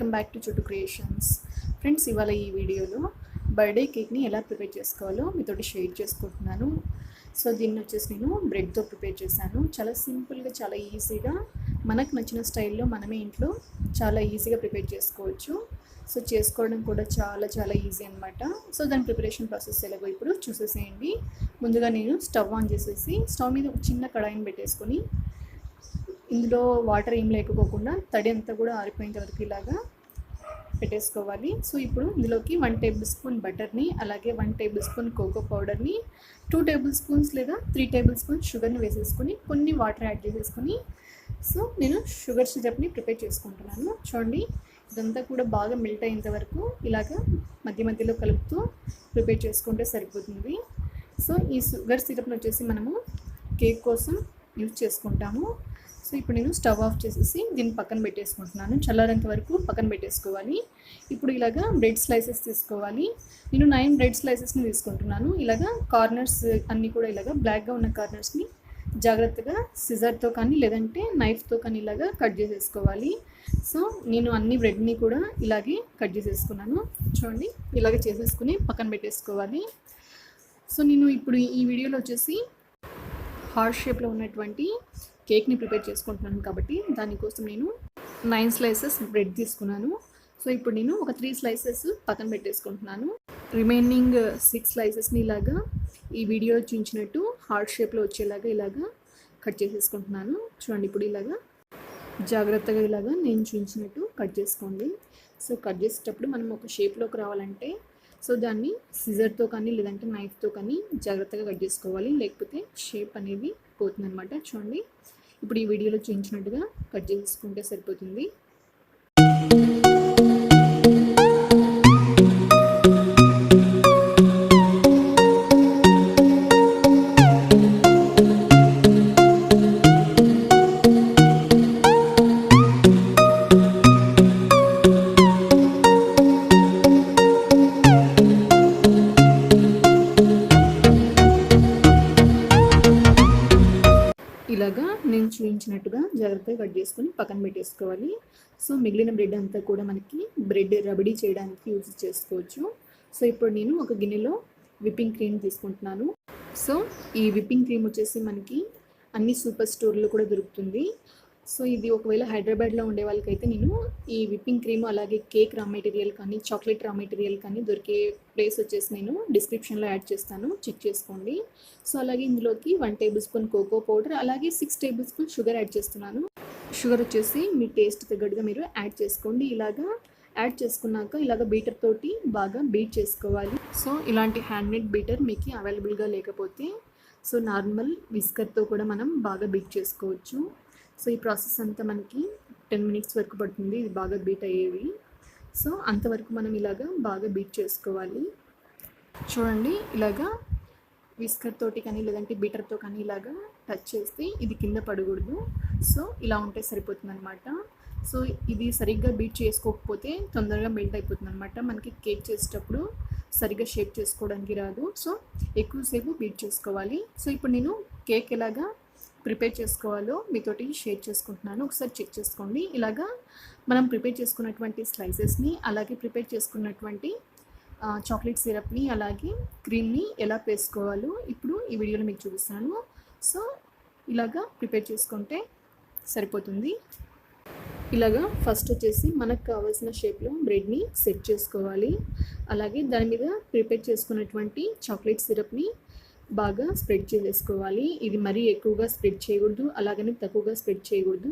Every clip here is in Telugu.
వెల్కమ్ బ్యాక్ టు చోటు క్రియేషన్స్. ఫ్రెండ్స్, ఇవాళ ఈ వీడియోలో బర్త్డే కేక్ని ఎలా ప్రిపేర్ చేసుకోవాలో మీతోటి షేర్ చేసుకుంటున్నాను. సో దీన్ని వచ్చేసి నేను బ్రెడ్తో ప్రిపేర్ చేశాను. చాలా సింపుల్గా, చాలా ఈజీగా, మనకు నచ్చిన స్టైల్లో మనమే ఇంట్లో చాలా ఈజీగా ప్రిపేర్ చేసుకోవచ్చు. సో చేసుకోవడం కూడా చాలా ఈజీ అనమాట. సో దాని ప్రిపరేషన్ ప్రాసెస్ ఎలాగో ఇప్పుడు చూసేసేయండి. ముందుగా నేను స్టవ్ ఆన్ చేసేసి స్టవ్ మీద ఒక చిన్న కడాయిని పెట్టేసుకొని ఇందులో వాటర్ ఏం లేకపోకుండా తడి అంతా కూడా ఆరిపోయేంత వరకు ఇలాగా పెట్టేసుకోవాలి. సో ఇప్పుడు ఇందులోకి 1 టేబుల్ స్పూన్ బటర్ని, అలాగే 1 టేబుల్ స్పూన్ కోకో పౌడర్ని, 2 టేబుల్ స్పూన్స్ లేదా 3 టేబుల్ స్పూన్ షుగర్ని వేసేసుకొని కొన్ని వాటర్ యాడ్ చేసేసుకొని సో నేను షుగర్ సిరప్ని ప్రిపేర్ చేసుకుంటున్నాను. చూడండి, ఇదంతా కూడా బాగా మెల్ట్ అయ్యేంత వరకు ఇలాగా మధ్య మధ్యలో కలుపుతూ ప్రిపేర్ చేసుకుంటే సరిపోతుంది. సో ఈ షుగర్ సిరప్ని వచ్చేసి మనము కేక్ కోసం యూజ్ చేసుకుంటాము. సో ఇప్పుడు నేను స్టవ్ ఆఫ్ చేసేసి దీన్ని పక్కన పెట్టేసుకుంటున్నాను. చల్లారేంత వరకు పక్కన పెట్టేసుకోవాలి. ఇప్పుడు ఇలాగా బ్రెడ్ స్లైసెస్ తీసుకోవాలి. నేను 9 బ్రెడ్ స్లైసెస్ని తీసుకుంటున్నాను. ఇలాగా కార్నర్స్ అన్నీ కూడా ఇలాగా బ్లాక్గా ఉన్న కార్నర్స్ని జాగ్రత్తగా సిజర్తో కానీ లేదంటే నైఫ్తో కానీ ఇలాగా కట్ చేసేసుకోవాలి. సో నేను అన్ని బ్రెడ్ని కూడా ఇలాగే కట్ చేసేసుకున్నాను. చూడండి, ఇలాగే చేసేసుకుని పక్కన పెట్టేసుకోవాలి. సో నేను ఇప్పుడు ఈ వీడియోలో వచ్చేసి హార్ట్ షేప్లో ఉన్నటువంటి కేక్ని ప్రిపేర్ చేసుకుంటున్నాను కాబట్టి దానికోసం నేను 9 స్లైసెస్ బ్రెడ్ తీసుకున్నాను. సో ఇప్పుడు నేను ఒక 3 స్లైసెస్ పక్కన పెట్టేసుకుంటున్నాను. రిమైనింగ్ 6 స్లైసెస్ని ఇలాగా ఈ వీడియోలో చూపించినట్టు హార్ట్ షేప్లో వచ్చేలాగా ఇలాగా కట్ చేసేసుకుంటున్నాను. చూడండి, ఇప్పుడు ఇలాగా జాగ్రత్తగా ఇలాగా నేను చూపించినట్టు కట్ చేసుకోండి. సో కట్ చేసేటప్పుడు మనం ఒక షేప్లోకి రావాలంటే సో దాన్ని సిజర్తో కానీ లేదంటే నైఫ్తో కానీ జాగ్రత్తగా కట్ చేసుకోవాలి, లేకపోతే షేప్ అనేది పోతుంది అనమాట. చూడండి, ఇప్పుడు ఈ వీడియోలో చూపించినట్టుగా కట్ చేసుకుంటే సరిపోతుంది. ఇలాగా నేను చూపించినట్టుగా జాగ్రత్తగా కట్ చేసుకొని పక్కన పెట్టేసుకోవాలి. సో మిగిలిన బ్రెడ్ అంతా కూడా మనకి బ్రెడ్ రబడీ చేయడానికి యూజ్ చేసుకోవచ్చు. సో ఇప్పుడు నేను ఒక గిన్నెలో విప్పింగ్ క్రీమ్ తీసుకుంటున్నాను. సో ఈ విప్పింగ్ క్రీమ్ వచ్చేసి మనకి అన్ని సూపర్ స్టోర్లో కూడా దొరుకుతుంది. సో ఇది ఒకవేళ హైదరాబాద్లో ఉండే వాళ్ళకైతే నేను ఈ విప్పింగ్ క్రీమ్ అలాగే కేక్ రా మెటీరియల్ కానీ చాక్లెట్ రా మెటీరియల్ కానీ దొరికే ప్లేస్ వచ్చేసి నేను డిస్క్రిప్షన్లో యాడ్ చేస్తాను, చెక్ చేసుకోండి. సో అలాగే ఇందులోకి 1 టేబుల్ స్పూన్ కోకో పౌడర్ అలాగే 6 టేబుల్ స్పూన్ షుగర్ యాడ్ చేస్తున్నాను. షుగర్ వచ్చేసి మీ టేస్ట్ తగ్గట్టుగా మీరు యాడ్ చేసుకోండి. ఇలాగా యాడ్ చేసుకున్నాక ఇలాగ బీటర్ తోటి బాగా బీట్ చేసుకోవాలి. సో ఇలాంటి హ్యాండ్మేడ్ బీటర్ మీకు అవైలబుల్గా లేకపోతే సో నార్మల్ విస్కర్తో కూడా మనం బాగా బీట్ చేసుకోవచ్చు. సో ఈ ప్రాసెస్ అంతా మనకి 10 మినిట్స్ వరకు పడుతుంది ఇది బాగా బీట్ అయ్యేవి. సో అంతవరకు మనం ఇలాగా బాగా బీట్ చేసుకోవాలి. చూడండి, ఇలాగా విస్కర్ తోటి కానీ లేదంటే బీటర్తో కానీ ఇలాగా టచ్ చేస్తే ఇది కింద పడకూడదు. సో ఇలా ఉంటే సరిపోతుంది అనమాట. సో ఇది సరిగ్గా బీట్ చేసుకోకపోతే తొందరగా మెల్ట్ అయిపోతుంది అనమాట. మనకి కేక్ చేసేటప్పుడు సరిగ్గా షేప్ చేసుకోవడానికి రాదు. సో ఎక్కువసేపు బీట్ చేసుకోవాలి. సో ఇప్పుడు నేను కేక్ ఎలాగా ప్రిపేర్ చేసుకోవాలో మీతోటి షేర్ చేసుకుంటున్నాను. ఒకసారి చెక్ చేసుకోండి. ఇలాగా మనం ప్రిపేర్ చేసుకున్నటువంటి స్లైసెస్ని అలాగే ప్రిపేర్ చేసుకున్నటువంటి చాక్లెట్ సిరప్ని అలాగే క్రీమ్ని ఎలా వేసుకోవాలో ఇప్పుడు ఈ వీడియోలో మీకు చూపిస్తాను. సో ఇలాగా ప్రిపేర్ చేసుకుంటే సరిపోతుంది. ఇలాగా ఫస్ట్ వచ్చేసి మనకు కావాల్సిన షేప్లో బ్రెడ్ని సెట్ చేసుకోవాలి. అలాగే దాని మీద ప్రిపేర్ చేసుకున్నటువంటి చాక్లెట్ సిరప్ని బాగా స్ప్రెడ్ చేసేసుకోవాలి. ఇది మరీ ఎక్కువగా స్ప్రెడ్ చేయకూడదు, అలాగని తక్కువగా స్ప్రెడ్ చేయకూడదు.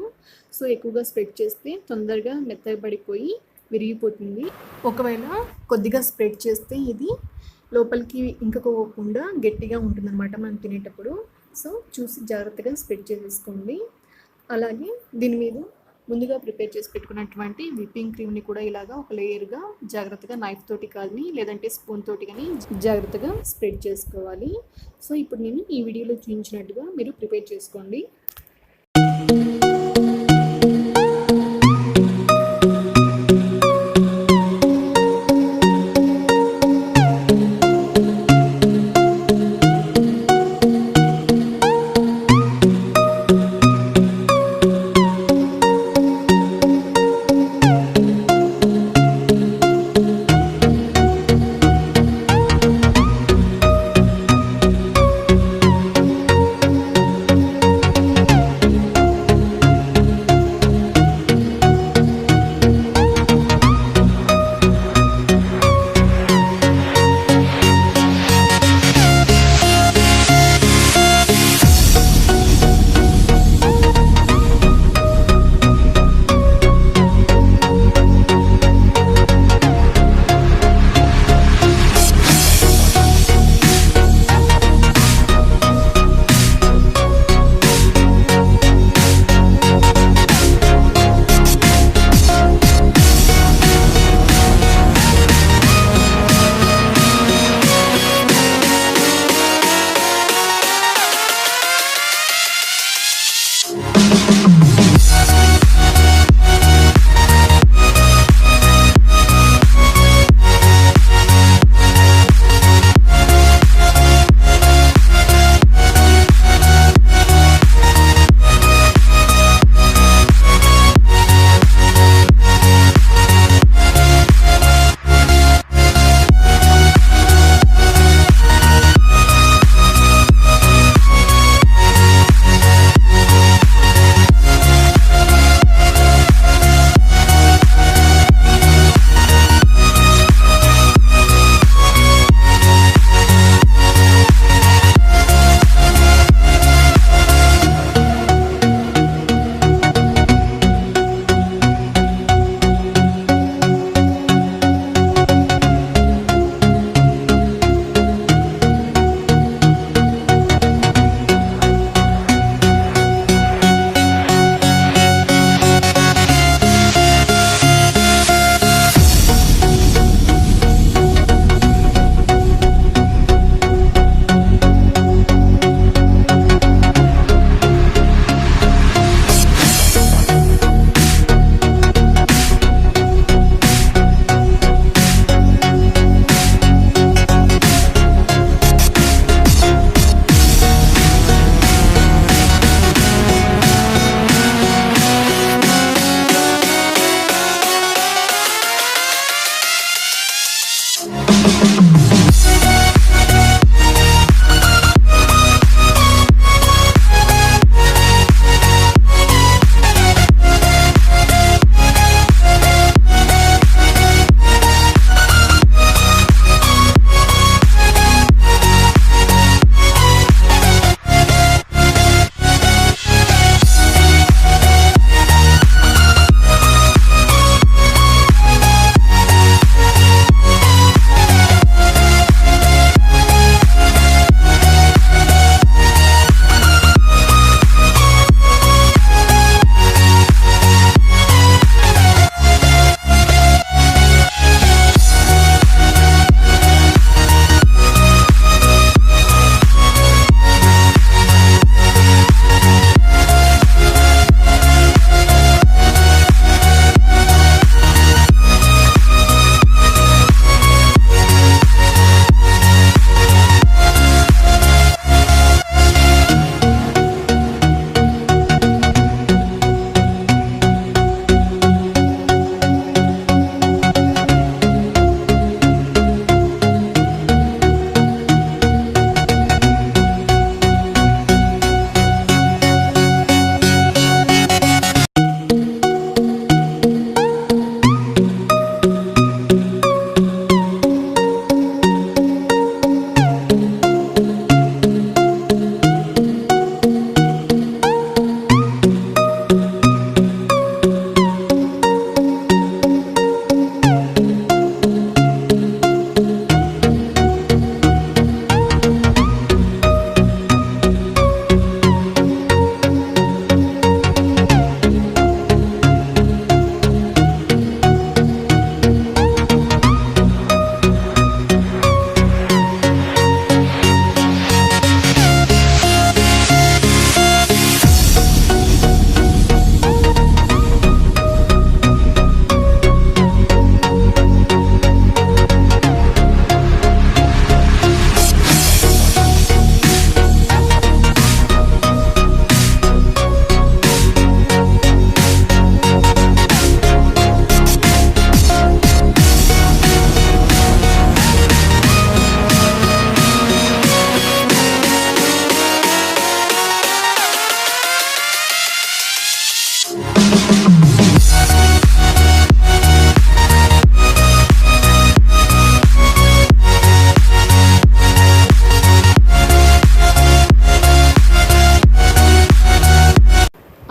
సో ఎక్కువగా స్ప్రెడ్ చేస్తే తొందరగా మెత్తబడిపోయి విరిగిపోతుంది. ఒకవేళ కొద్దిగా స్ప్రెడ్ చేస్తే ఇది లోపలికి ఇంకకోకుండా గట్టిగా ఉంటుందన్నమాట మనం తినేటప్పుడు. సో చూసి జాగ్రత్తగా స్ప్రెడ్ చేసేసుకోండి. అలాగే దీని మీద ముందుగా ప్రిపేర్ చేసి పెట్టుకున్నటువంటి విప్పింగ్ క్రీమ్ని కూడా ఇలాగా ఒక లేయర్గా జాగ్రత్తగా నైఫ్ తోటి కానీ లేదంటే స్పూన్ తోటి కానీ జాగ్రత్తగా స్ప్రెడ్ చేసుకోవాలి. సో ఇప్పుడు నేను ఈ వీడియోలో చూపించినట్టుగా మీరు ప్రిపేర్ చేసుకోండి.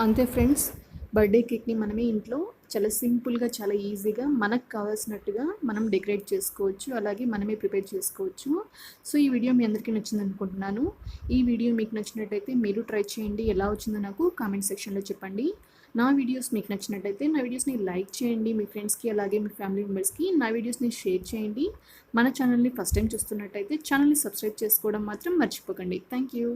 అంతే ఫ్రెండ్స్, బర్త్డే కేక్ని మనమే ఇంట్లో చాలా సింపుల్గా, చాలా ఈజీగా మనకు కావాల్సినట్టుగా మనం డెకరేట్ చేసుకోవచ్చు, అలాగే మనమే ప్రిపేర్ చేసుకోవచ్చు. సో ఈ వీడియో మీ అందరికీ నచ్చింది అనుకుంటున్నాను. ఈ వీడియో మీకు నచ్చినట్టయితే మీరు ట్రై చేయండి. ఎలా వచ్చిందో నాకు కామెంట్ సెక్షన్లో చెప్పండి. నా వీడియోస్ మీకు నచ్చినట్టయితే నా వీడియోస్ని లైక్ చేయండి, మీ ఫ్రెండ్స్కి అలాగే మీ ఫ్యామిలీ మెంబర్స్కి నా వీడియోస్ని షేర్ చేయండి. మన ఛానల్ని ఫస్ట్ టైం చూస్తున్నట్టయితే ఛానల్ని సబ్స్క్రైబ్ చేసుకోవడం మాత్రం మర్చిపోకండి. Thank you.